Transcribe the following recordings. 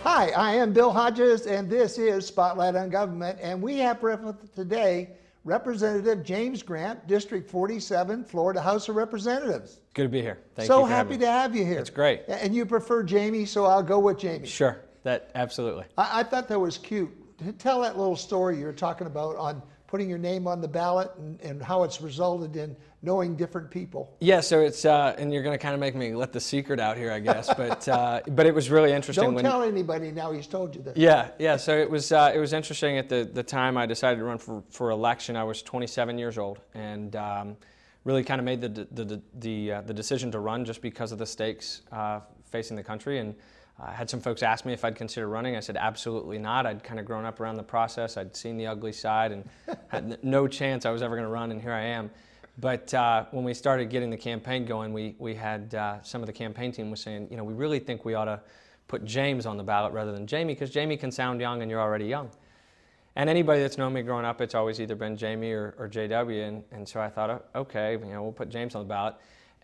Hi, I am Bill Hodges, and this is Spotlight on Government, and we have today Representative James Grant, District 47, Florida House of Representatives. Good to be here. Thank you So for having happy me. to have you here. It's great. And you prefer Jamie, so I'll go with Jamie. Sure, absolutely. I thought that was cute. Tell that little story you were talking about on putting your name on the ballot and how it's resulted in knowing different people. Yeah, so it's, and you're going to kind of make me let the secret out here, I guess, but it was really interesting. Don't tell anybody now he's told you this. Yeah, so it was interesting at the time I decided to run for election. I was 27 years old and really kind of made the decision to run just because of the stakes facing the country. And I had some folks ask me if I'd consider running. I said absolutely not. I'd kind of grown up around the process. I'd seen the ugly side and had no chance I was ever going to run, and here I am. But when we started getting the campaign going, we had some of the campaign team was saying, you know, we really think we ought to put James on the ballot rather than Jamie, because Jamie can sound young and you're already young. And anybody that's known me growing up, it's always either been Jamie or JW. And so I thought, okay, you know, we'll put James on the ballot.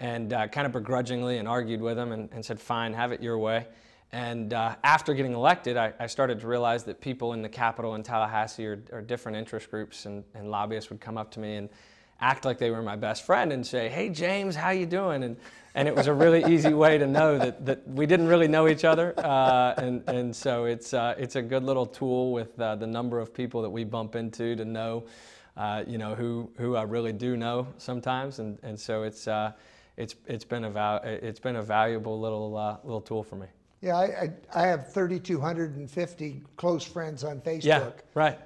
And kind of begrudgingly and argued with him and said, fine, have it your way. And after getting elected, I started to realize that people in the Capitol in Tallahassee are different interest groups, and lobbyists would come up to me and act like they were my best friend and say, hey, James, how you doing? And it was a really easy way to know that we didn't really know each other. And so it's a good little tool with the number of people that we bump into to know, you know, who I really do know sometimes. And so it's been a valuable little tool for me. Yeah, I have 3,250 close friends on Facebook. Yeah, right.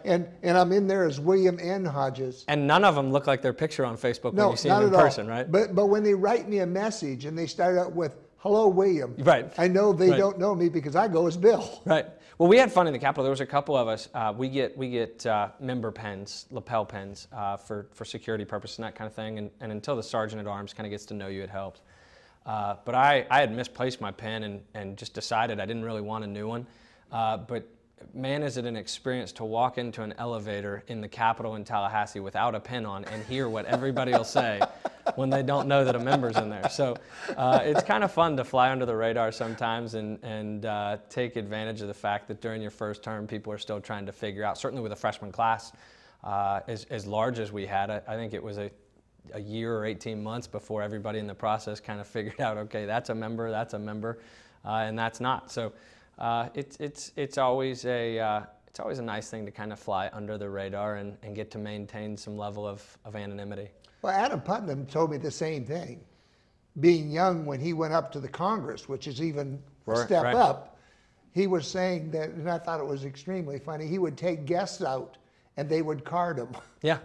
and I'm in there as William N. Hodges. And none of them look like their picture on Facebook when you see not them in at all. person, right? But when they write me a message and they start out with, hello, William. Right. I know they don't know me because I go as Bill. Right. Well, we had fun in the Capitol. There was a couple of us. We get member pens, lapel pens, for security purposes and that kind of thing. And until the sergeant at arms kind of gets to know you, it helps. But I had misplaced my pen and just decided I didn't really want a new one. But man, is it an experience to walk into an elevator in the Capitol in Tallahassee without a pen on and hear what everybody will say when they don't know that a member's in there. So it's kind of fun to fly under the radar sometimes and take advantage of the fact that during your first term, people are still trying to figure out, certainly with a freshman class as large as we had, I think it was a year or 18 months before everybody in the process kind of figured out, okay, that's a member, and that's not. So it's always a nice thing to kind of fly under the radar and get to maintain some level of anonymity. Well, Adam Putnam told me the same thing. Being young when he went up to the Congress, which is even a step up, he was saying that, and I thought it was extremely funny, he would take guests out and they would card him. Yeah.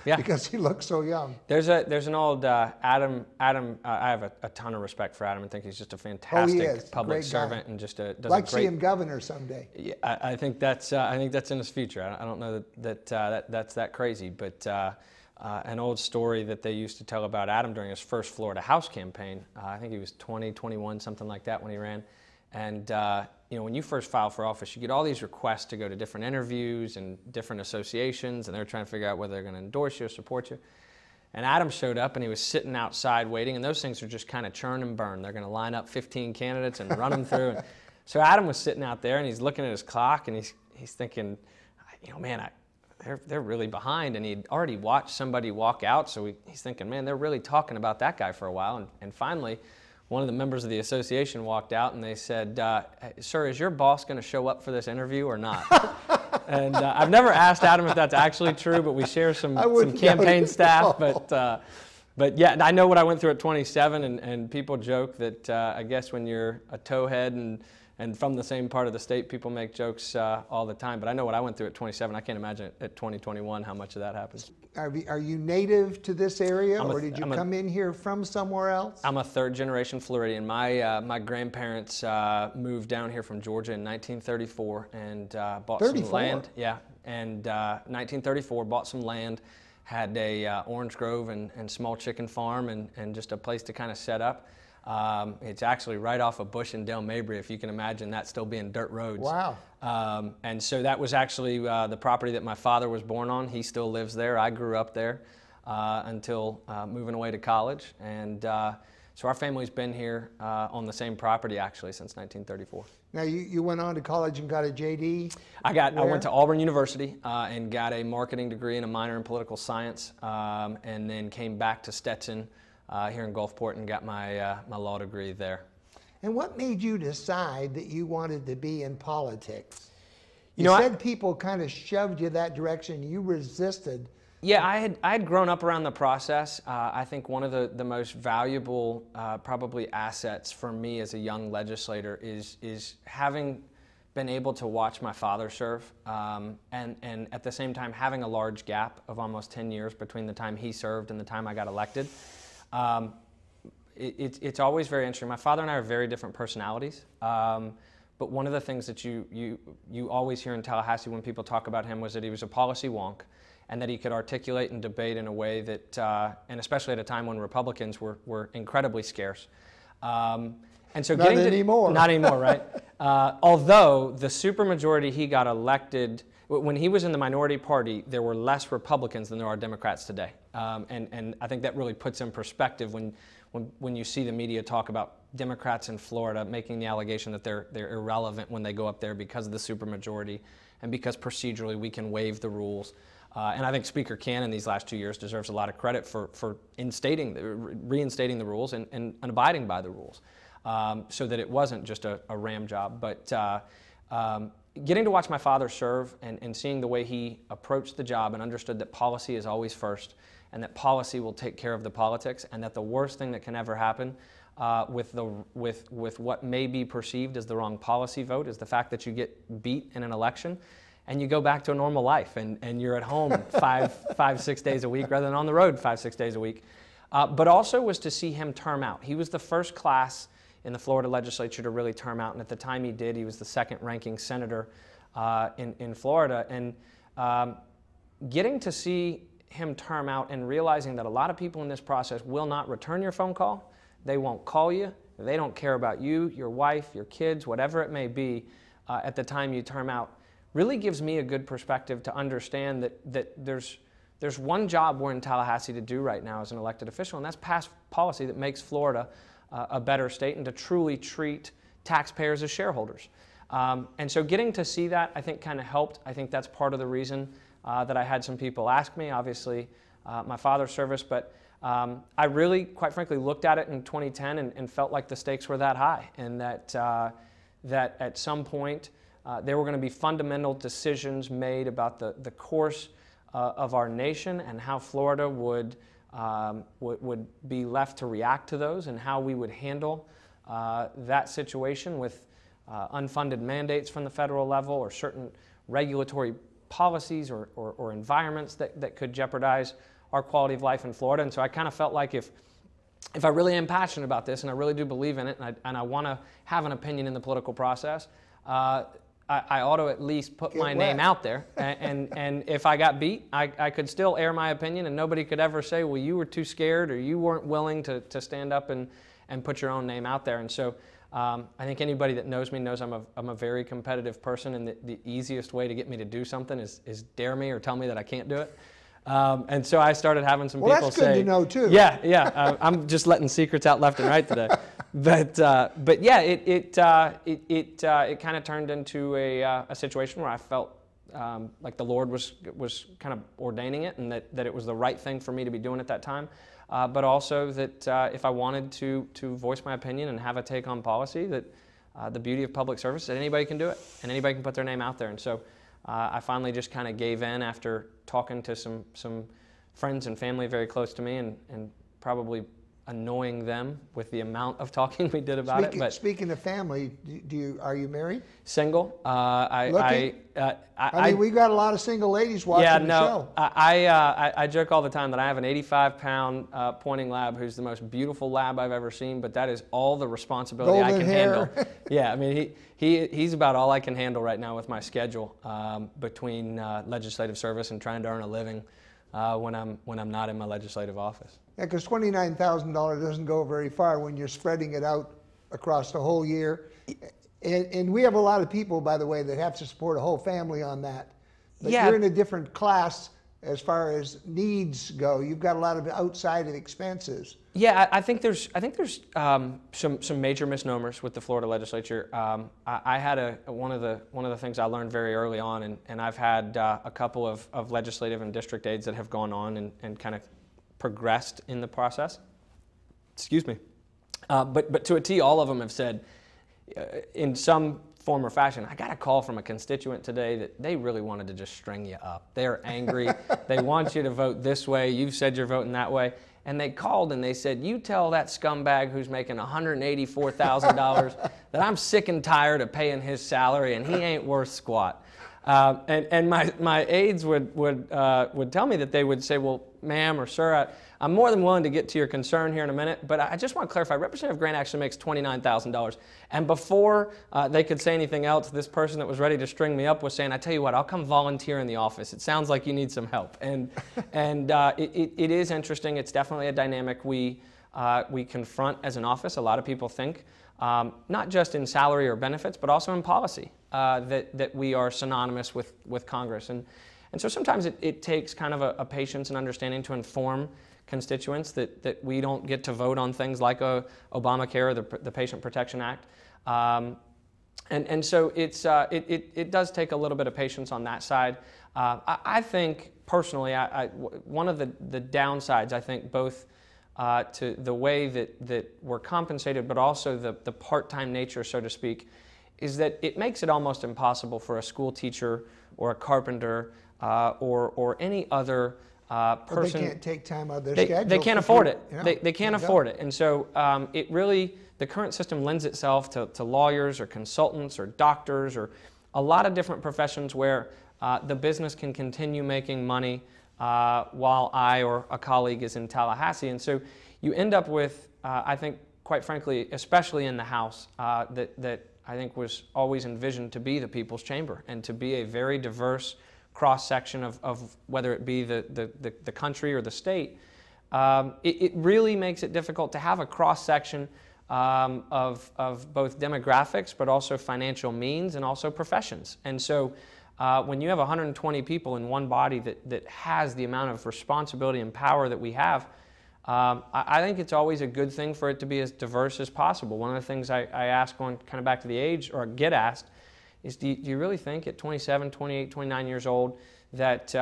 Because he looks so young. There's an old Adam. I have a ton of respect for Adam and think he's just a fantastic public servant and just does like a great. See him governor someday. Yeah, I think that's in his future. I don't know that's that crazy, but an old story that they used to tell about Adam during his first Florida House campaign. I think he was 20, 21, something like that when he ran. And you know, when you first file for office, you get all these requests to go to different interviews and different associations, and they're trying to figure out whether they're going to endorse you or support you. And Adam showed up, and he was sitting outside waiting, and those things are just kind of churn and burn. They're going to line up 15 candidates and run them through. And so Adam was sitting out there, and he's looking at his clock, and he's thinking, you know, man, they're really behind. And he'd already watched somebody walk out, so he's thinking, man, they're really talking about that guy for a while. And finally, one of the members of the association walked out and they said, sir, is your boss going to show up for this interview or not? And I've never asked Adam if that's actually true, but we share some campaign staff. But yeah, I know what I went through at 27, and people joke that I guess when you're a towhead and from the same part of the state, people make jokes all the time. But I know what I went through at 27. I can't imagine at 2021 how much of that happens. Are you native to this area, or did you come in here from somewhere else? I'm a third-generation Floridian. My grandparents moved down here from Georgia in 1934 and bought some land. Yeah, and 1934 bought some land, had a orange grove and small chicken farm and just a place to kind of set up. It's actually right off of Bush and Del Mabry, if you can imagine that still being dirt roads. Wow. And so that was actually the property that my father was born on. He still lives there. I grew up there until moving away to college. And So our family's been here on the same property actually since 1934. Now you went on to college and got a JD? I went to Auburn University and got a marketing degree and a minor in political science, and then came back to Stetson here in Gulfport and got my law degree there. And what made you decide that you wanted to be in politics? You know, said people kind of shoved you that direction. You resisted. Yeah, I had grown up around the process. I think one of the most valuable probably assets for me as a young legislator is having been able to watch my father serve, and at the same time having a large gap of almost 10 years between the time he served and the time I got elected. It's always very interesting. My father and I are very different personalities, but one of the things that you always hear in Tallahassee when people talk about him was that he was a policy wonk, and that he could articulate and debate in a way that, and especially at a time when Republicans were incredibly scarce. And so not anymore. Not anymore, right? Although the supermajority he got elected, when he was in the minority party, there were less Republicans than there are Democrats today. And I think that really puts in perspective when you see the media talk about Democrats in Florida making the allegation that they're irrelevant when they go up there because of the supermajority and because procedurally we can waive the rules. And I think Speaker Cannon these last 2 years deserves a lot of credit for reinstating the rules and abiding by the rules, so that it wasn't just a ram job. But getting to watch my father serve and seeing the way he approached the job and understood that policy is always first and that policy will take care of the politics, and that the worst thing that can ever happen with what may be perceived as the wrong policy vote is the fact that you get beat in an election and you go back to a normal life and you're at home 6 days a week rather than on the road 5-6 days a week. But also was to see him term out. He was the first class in the Florida legislature to really term out, and at the time he did, he was the second ranking senator in Florida. And getting to see him term out and realizing that a lot of people in this process will not return your phone call, they won't call you, they don't care about you, your wife, your kids, whatever it may be at the time you term out, really gives me a good perspective to understand that there's one job we're in Tallahassee to do right now as an elected official, and that's pass policy that makes Florida a better state and to truly treat taxpayers as shareholders. And so getting to see that, I think, kind of helped. I think that's part of the reason that I had some people ask me, obviously, my father's service, but I really, quite frankly, looked at it in 2010 and felt like the stakes were that high, and that at some point there were going to be fundamental decisions made about the course of our nation and how Florida would be left to react to those, and how we would handle that situation with unfunded mandates from the federal level or certain regulatory policies or environments that could jeopardize our quality of life in Florida. And so I kind of felt like if I really am passionate about this and I really do believe in it and I want to have an opinion in the political process, I ought to at least put my name out there. And if I got beat, I could still air my opinion, and nobody could ever say, well, you were too scared or you weren't willing to stand up and put your own name out there. And so I think anybody that knows me knows I'm a very competitive person, and the easiest way to get me to do something is dare me or tell me that I can't do it. And so I started having some people that's say, good to know too. Yeah. I'm just letting secrets out left and right today. But yeah, it kind of turned into a situation where I felt like the Lord was kind of ordaining it, and that it was the right thing for me to be doing at that time. But also that if I wanted to voice my opinion and have a take on policy, that the beauty of public service is that anybody can do it and anybody can put their name out there. And so I finally just kind of gave in after talking to some friends and family very close to me and probably annoying them with the amount of talking we did about it. But speaking of family, are you married? Single. I mean, we got a lot of single ladies watching the show. I joke all the time that I have an 85-pound pointing lab who's the most beautiful lab I've ever seen, but that is all the responsibility Golden I can hair. handle. Yeah, I mean, he's about all I can handle right now with my schedule between legislative service and trying to earn a living when I'm not in my legislative office. Yeah, because $29,000 doesn't go very far when you're spreading it out across the whole year. And we have a lot of people, by the way, that have to support a whole family on that. But Yeah. you're in a different class as far as needs go? You've got a lot of outside expenses. Yeah, I think there's some major misnomers with the Florida legislature. I had one of the things I learned very early on, and I've had a couple of legislative and district aides that have gone on and kind of progressed in the process. Excuse me, but to a T, all of them have said in some form or fashion, I got a call from a constituent today that they really wanted to just string you up. They're angry. They want you to vote this way. You've said you're voting that way. And they called and they said, you tell that scumbag who's making $184,000 that I'm sick and tired of paying his salary and he ain't worth squat. And my aides would tell me that they would say, well, ma'am or sir, I'm more than willing to get to your concern here in a minute, but I just want to clarify, Representative Grant actually makes $29,000. And before they could say anything else, this person that was ready to string me up was saying, I tell you what, I'll come volunteer in the office. It sounds like you need some help. And it is interesting. It's definitely a dynamic we confront as an office. A lot of people think, not just in salary or benefits, but also in policy, that we are synonymous with Congress. And so sometimes it takes kind of a patience and understanding to inform constituents that we don't get to vote on things like Obamacare or the Patient Protection Act. And so it does take a little bit of patience on that side. I think personally, one of the downsides, I think, both to the way that we're compensated, but also the part-time nature, so to speak, is that it makes it almost impossible for a school teacher or a carpenter or any other person. Well, they can't take time out of their schedule. They can't afford it. You know, They can't afford it. And so it really, the current system lends itself to lawyers or consultants or doctors or a lot of different professions where the business can continue making money while I or a colleague is in Tallahassee. And so you end up with, I think, quite frankly, especially in the House, that I think was always envisioned to be the people's chamber and to be a very diverse cross-section of whether it be the country or the state. It really makes it difficult to have a cross-section of both demographics, but also financial means and also professions. And so when you have 120 people in one body that has the amount of responsibility and power that we have, I think it's always a good thing for it to be as diverse as possible. One of the things I ask, going kind of back to the age, or get asked, is do you really think at 27, 28, 29 years old that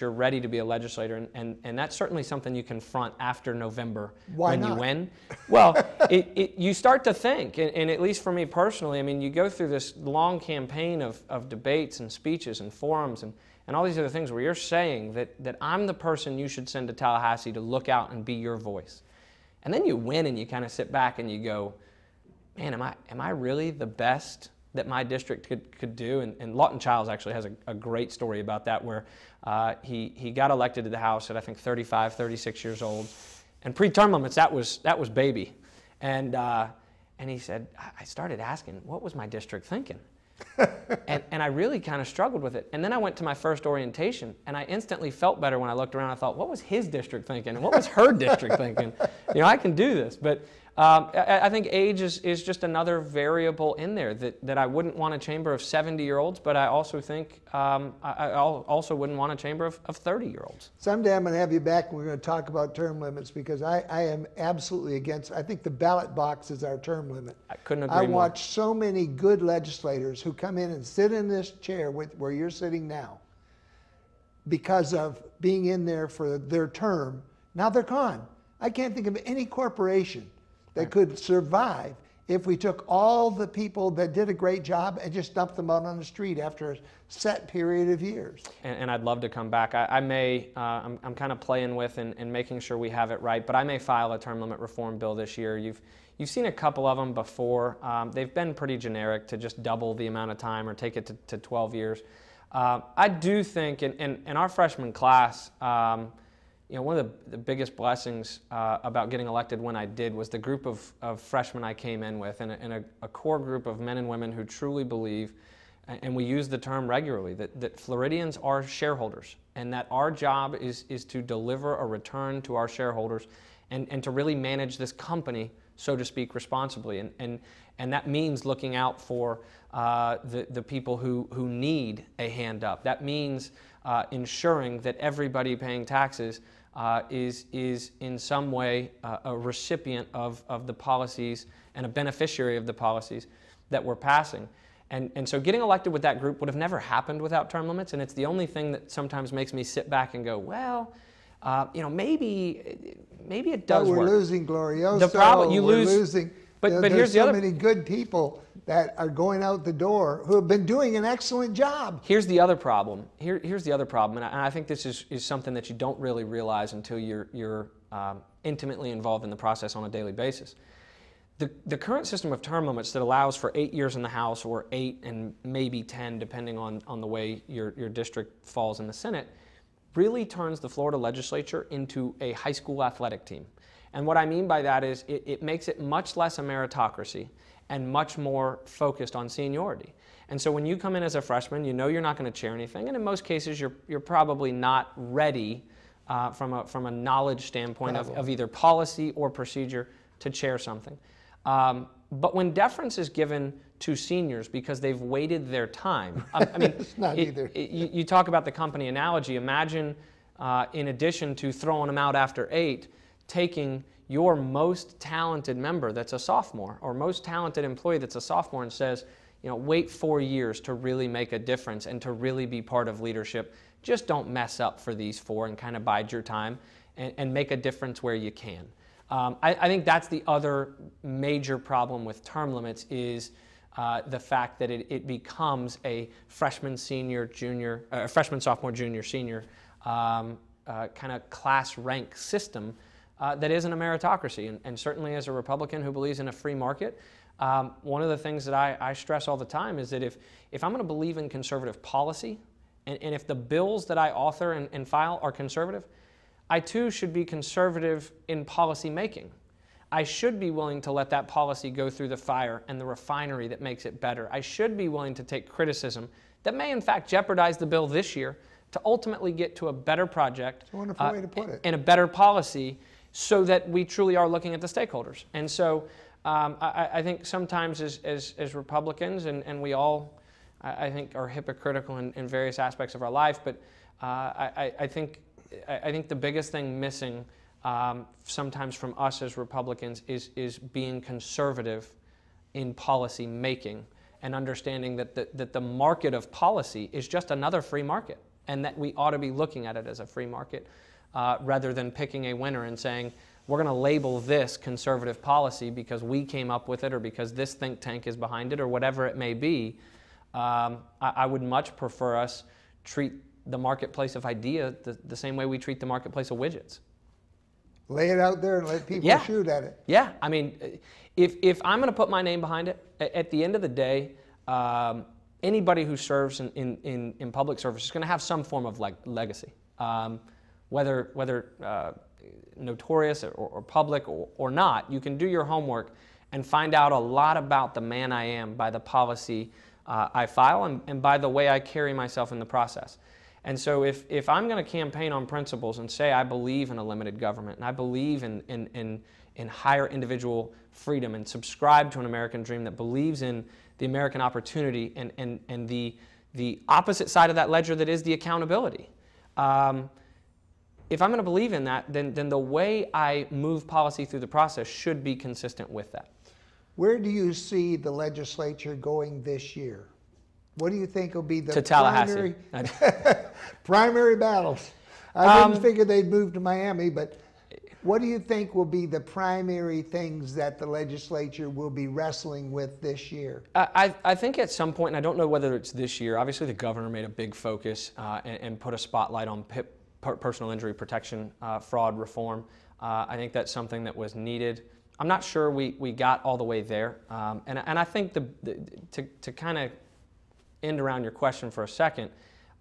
you're ready to be a legislator? And that's certainly something you confront after November. Why when not? You win. Well, you start to think, and at least for me personally, I mean, you go through this long campaign of debates and speeches and forums and all these other things where you're saying that I'm the person you should send to Tallahassee to look out and be your voice. And then you win and you kind of sit back and you go, man, am I really the best that my district could do? And Lawton Childs actually has a great story about that, where he got elected to the House at, I think, 35, 36 years old. And pre-term limits, that was baby. And he said, I started asking, what was my district thinking? and I really kind of struggled with it. And then I went to my first orientation, and I instantly felt better when I looked around. I thought, what was his district thinking? And what was her district thinking? You know, I can do this. But I think age is just another variable in there that I wouldn't want a chamber of 70-year-olds, but I also think I also wouldn't want a chamber of 30-year-olds. Someday I'm going to have you back and we're going to talk about term limits, because I am absolutely against. I think the ballot box is our term limit. I couldn't agree more. I watch so many good legislators who come in and sit in this chair where you're sitting now because of being in there for their term. Now they're gone. I can't think of any corporation that could survive if we took all the people that did a great job and just dumped them out on the street after a set period of years. And I'd love to come back. I'm kind of playing with and making sure we have it right, but I may file a term limit reform bill this year. You've seen a couple of them before. They've been pretty generic, to just double the amount of time or take it to 12 years. I do think in our freshman class, you know, one of the biggest blessings about getting elected when I did was the group of freshmen I came in with, and a core group of men and women who truly believe, and we use the term regularly, that Floridians are shareholders, and that our job is to deliver a return to our shareholders and to really manage this company, so to speak, responsibly. And that means looking out for the people who need a hand up. That means ensuring that everybody paying taxes is in some way a recipient of the policies and a beneficiary of the policies that we're passing. And so getting elected with that group would have never happened without term limits, and it's the only thing that sometimes makes me sit back and go, well, maybe it does but we're work. losing Glorioso. The problem, we're losing. But there's here's the so other. many good people that are going out the door who have been doing an excellent job. Here's the other problem. Here's the other problem, and I think this is something that you don't really realize until you're intimately involved in the process on a daily basis. The current system of term limits that allows for 8 years in the House or 8 and maybe 10, depending on the way your district falls in the Senate, really turns the Florida legislature into a high school athletic team. And what I mean by that is it makes it much less a meritocracy and much more focused on seniority. And so when you come in as a freshman, you know you're not going to chair anything, and in most cases you're probably not ready from a knowledge standpoint of either policy or procedure to chair something. But when deference is given to seniors because they've waited their time, I mean, it's not either. You talk about the company analogy. Imagine, in addition to throwing them out after 8, taking your most talented member that's a sophomore or most talented employee that's a sophomore and says, wait 4 years to really make a difference and to really be part of leadership. Just don't mess up for these 4 and kind of bide your time and make a difference where you can. I think that's the other major problem with term limits is the fact that it becomes a freshman, senior, junior, freshman, sophomore, junior, senior kind of class rank system that isn't a meritocracy. And certainly as a Republican who believes in a free market, one of the things that I stress all the time is that if I'm going to believe in conservative policy, and if the bills that I author and file are conservative, I too should be conservative in policy making. I should be willing to let that policy go through the fire and the refinery that makes it better. I should be willing to take criticism that may in fact jeopardize the bill this year to ultimately get to a better project. It's a wonderful way to put it. And a better policy so that we truly are looking at the stakeholders. And so I think sometimes as Republicans, and we all, I think, are hypocritical in various aspects of our life, but I think the biggest thing missing sometimes from us as Republicans is being conservative in policy making and understanding that the market of policy is just another free market and that we ought to be looking at it as a free market rather than picking a winner and saying, we're going to label this conservative policy because we came up with it or because this think tank is behind it or whatever it may be. I would much prefer us treat the marketplace of idea the same way we treat the marketplace of widgets. Lay it out there and let people shoot at it. Yeah, I mean, if I'm going to put my name behind it, at the end of the day, anybody who serves in public service is going to have some form of legacy, whether notorious or public or not. You can do your homework and find out a lot about the man I am by the policy I file and by the way I carry myself in the process. And so if I'm going to campaign on principles and say I believe in a limited government and I believe in higher individual freedom and subscribe to an American dream that believes in the American opportunity and the opposite side of that ledger that is the accountability, if I'm going to believe in that, then the way I move policy through the process should be consistent with that. Where do you see the legislature going this year? What do you think will be the primary battles? I didn't figure they'd move to Miami, but what do you think will be the primary things that the legislature will be wrestling with this year? I think at some point, and I don't know whether it's this year, obviously the governor made a big focus and put a spotlight on personal injury protection fraud reform. I think that's something that was needed. I'm not sure we got all the way there. And I think to kind of end around your question for a second,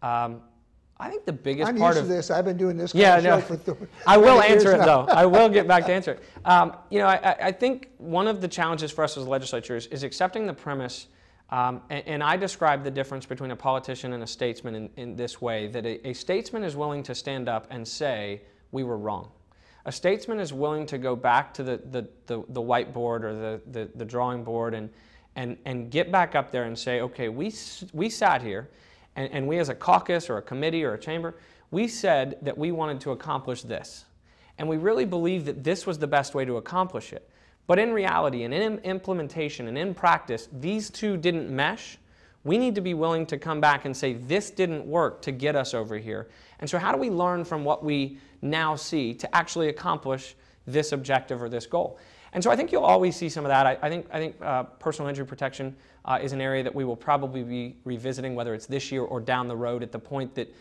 I think the biggest part of this. I've been doing this kind of show for I will answer it though. I will get back to answer it. I think one of the challenges for us as a legislature is accepting the premise, and I describe the difference between a politician and a statesman in this way, that a statesman is willing to stand up and say, we were wrong. A statesman is willing to go back to the whiteboard or the drawing board and get back up there and say, okay, we sat here and we as a caucus or a committee or a chamber, we said that we wanted to accomplish this. And we really believed that this was the best way to accomplish it. But in reality and in implementation and in practice, these two didn't mesh. We need to be willing to come back and say, this didn't work to get us over here. And so how do we learn from what we now see to actually accomplish this objective or this goal? And so I think you'll always see some of that. I think personal injury protection is an area that we will probably be revisiting, whether it's this year or down the road, at the point that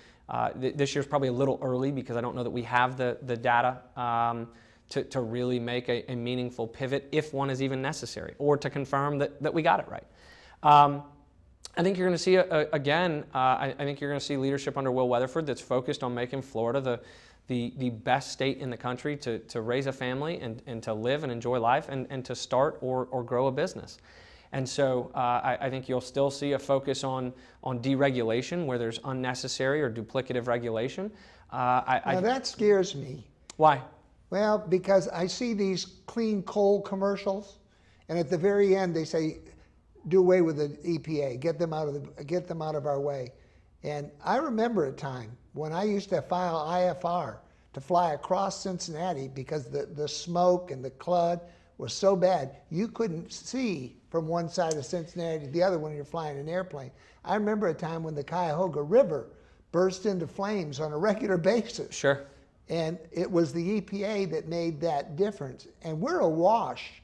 this year's probably a little early, because I don't know that we have the data to really make a meaningful pivot, if one is even necessary, or to confirm that we got it right. I think you're going to see, I think you're going to see leadership under Will Weatherford that's focused on making Florida the best state in the country to raise a family and to live and enjoy life and to start or grow a business. And so I think you'll still see a focus on deregulation where there's unnecessary or duplicative regulation. Now that scares me. Why? Well, because I see these clean coal commercials, and at the very end they say, do away with the EPA, get them out of our way. And I remember a time when I used to file IFR to fly across Cincinnati because the smoke and the clud was so bad you couldn't see from one side of Cincinnati to the other when you're flying an airplane. I remember a time when the Cuyahoga River burst into flames on a regular basis. Sure. And it was the EPA that made that difference. And we're awash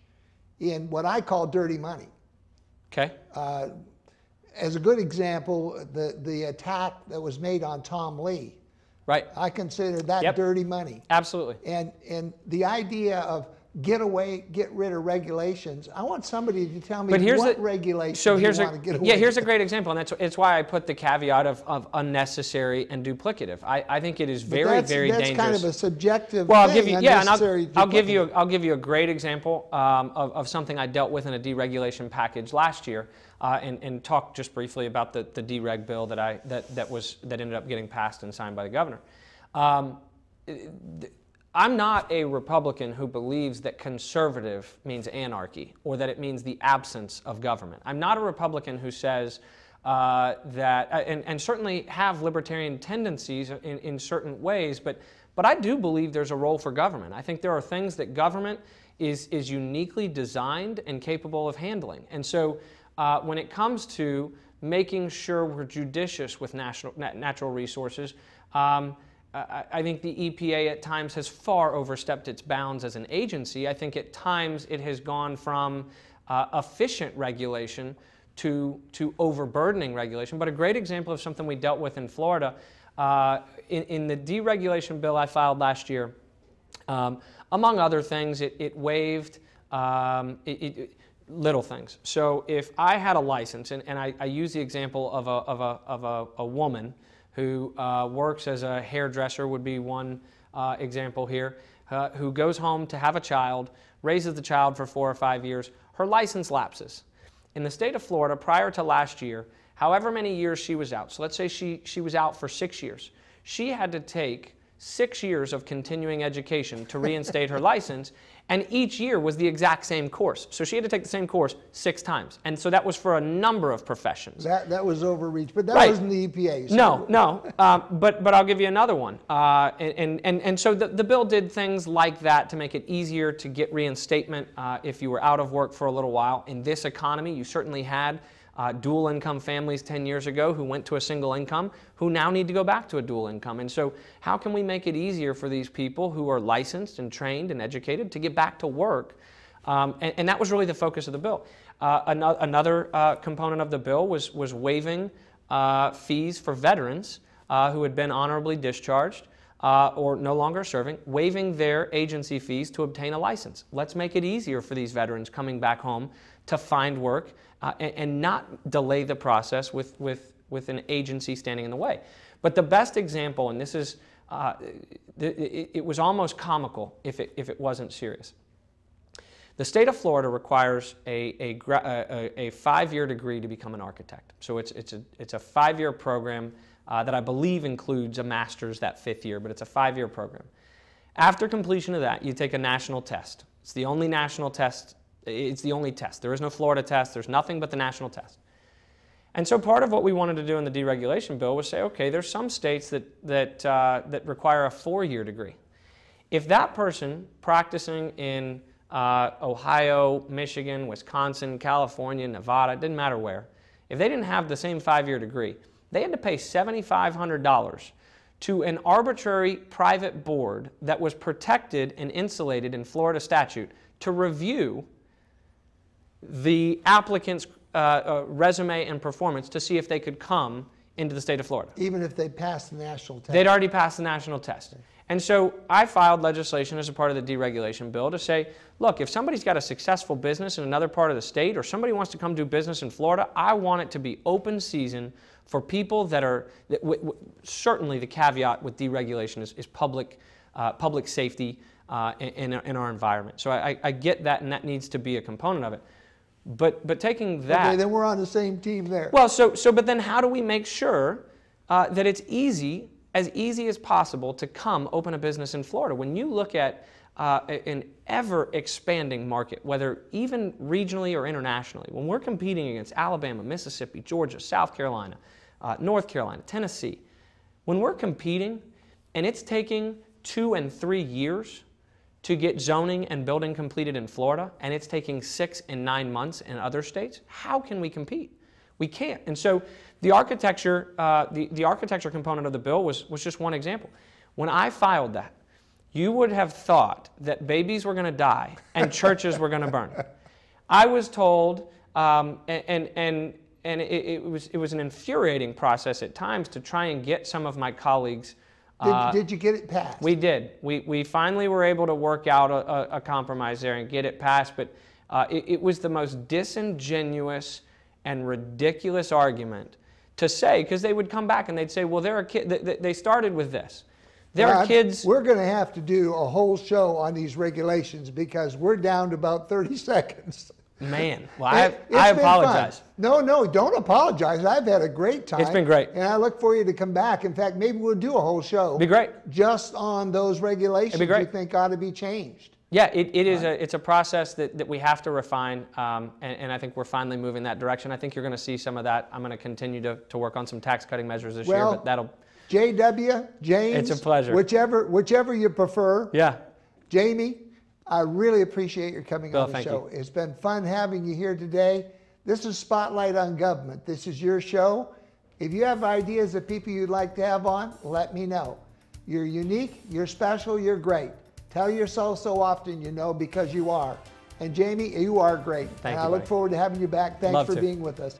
in what I call dirty money. Okay. As a good example, the attack that was made on Tom Lee. Right. I consider that dirty money. Absolutely. And the idea of get rid of regulations. I want somebody to tell me what regulations you want to get away Yeah, here's a great example, and it's why I put the caveat of unnecessary and duplicative. I think it is very dangerous. That's kind of a subjective thing. I'll give you a great example of something I dealt with in a deregulation package last year, and talk just briefly about the dereg bill that ended up getting passed and signed by the governor. I'm not a Republican who believes that conservative means anarchy or that it means the absence of government. I'm not a Republican who says that, and certainly have libertarian tendencies in certain ways, but I do believe there's a role for government. I think there are things that government is uniquely designed and capable of handling. And so when it comes to making sure we're judicious with natural resources, I think the EPA at times has far overstepped its bounds as an agency. I think at times it has gone from efficient regulation to overburdening regulation. But a great example of something we dealt with in Florida, in the deregulation bill I filed last year, among other things, it waived little things. So if I had a license, and I use the example of a woman who works as a hairdresser, would be one example here, who goes home to have a child, raises the child for 4 or 5 years, her license lapses. In the state of Florida, prior to last year, however many years she was out, so let's say she was out for 6 years, she had to take 6 years of continuing education to reinstate her license, and each year was the exact same course. So she had to take the same course 6 times. And so that was for a number of professions. That was overreach, but that right. wasn't the EPA. So. No. But I'll give you another one. And so the bill did things like that to make it easier to get reinstatement if you were out of work for a little while. In this economy, you certainly had dual income families 10 years ago who went to a single income who now need to go back to a dual income. And so how can we make it easier for these people who are licensed and trained and educated to get back to work? And that was really the focus of the bill. Another component of the bill was waiving fees for veterans who had been honorably discharged or no longer serving, waiving their agency fees to obtain a license. Let's make it easier for these veterans coming back home to find work and not delay the process with an agency standing in the way. But the best example, and this is, it was almost comical if it wasn't serious. The state of Florida requires a 5-year degree to become an architect. So it's a 5-year program that I believe includes a master's that 5th year, but it's a 5-year program. After completion of that, you take a national test. It's the only national test. It's the only test. There is no Florida test. There's nothing but the national test. And so part of what we wanted to do in the deregulation bill was say, okay, there's some states that require a 4-year degree. If that person practicing in Ohio, Michigan, Wisconsin, California, Nevada, it didn't matter where, if they didn't have the same 5-year degree, they had to pay $7,500 to an arbitrary private board that was protected and insulated in Florida statute to review the applicant's resume and performance to see if they could come into the state of Florida. Even if they passed the national test? They'd already passed the national test. And so I filed legislation as a part of the deregulation bill to say, look, if somebody's got a successful business in another part of the state or somebody wants to come do business in Florida, I want it to be open season for people that are, certainly the caveat with deregulation is public safety in our environment. So I get that, and that needs to be a component of it. But taking that... Okay, then we're on the same team there. Well, but then how do we make sure that it's as easy as possible to come open a business in Florida? When you look at an ever-expanding market, whether even regionally or internationally, when we're competing against Alabama, Mississippi, Georgia, South Carolina, North Carolina, Tennessee, when we're competing and it's taking 2 and 3 years to get zoning and building completed in Florida, and it's taking 6 and 9 months in other states, how can we compete? We can't. And so the architecture, the architecture component of the bill was just one example. When I filed that, you would have thought that babies were going to die and churches were going to burn. I was told, and it was an infuriating process at times to try and get some of my colleagues. Did you get it passed? We did. We finally were able to work out a compromise there and get it passed, but it was the most disingenuous and ridiculous argument to say, because they would come back and they'd say, well, there are kids, they started with this. There are kids. We're going to have to do a whole show on these regulations because we're down to about 30 seconds. Man, well, I apologize. No, don't apologize. I've had a great time. It's been great. And I look for you to come back. In fact, maybe we'll do a whole show. Be great. Just on those regulations you think ought to be changed. Yeah, it's a process that we have to refine, and I think we're finally moving that direction. I think you're going to see some of that. I'm going to continue to work on some tax cutting measures this year, but that'll... JW, James, it's a pleasure. Whichever you prefer. Yeah. Jamie, I really appreciate your coming Bill, on the show. You. It's been fun having you here today. This is Spotlight on Government. This is your show. If you have ideas of people you'd like to have on, let me know. You're unique, you're special, you're great. Tell yourself so often, because you are. And Jamie, you are great. Thank you, I look forward to having you back. Thanks for being with us.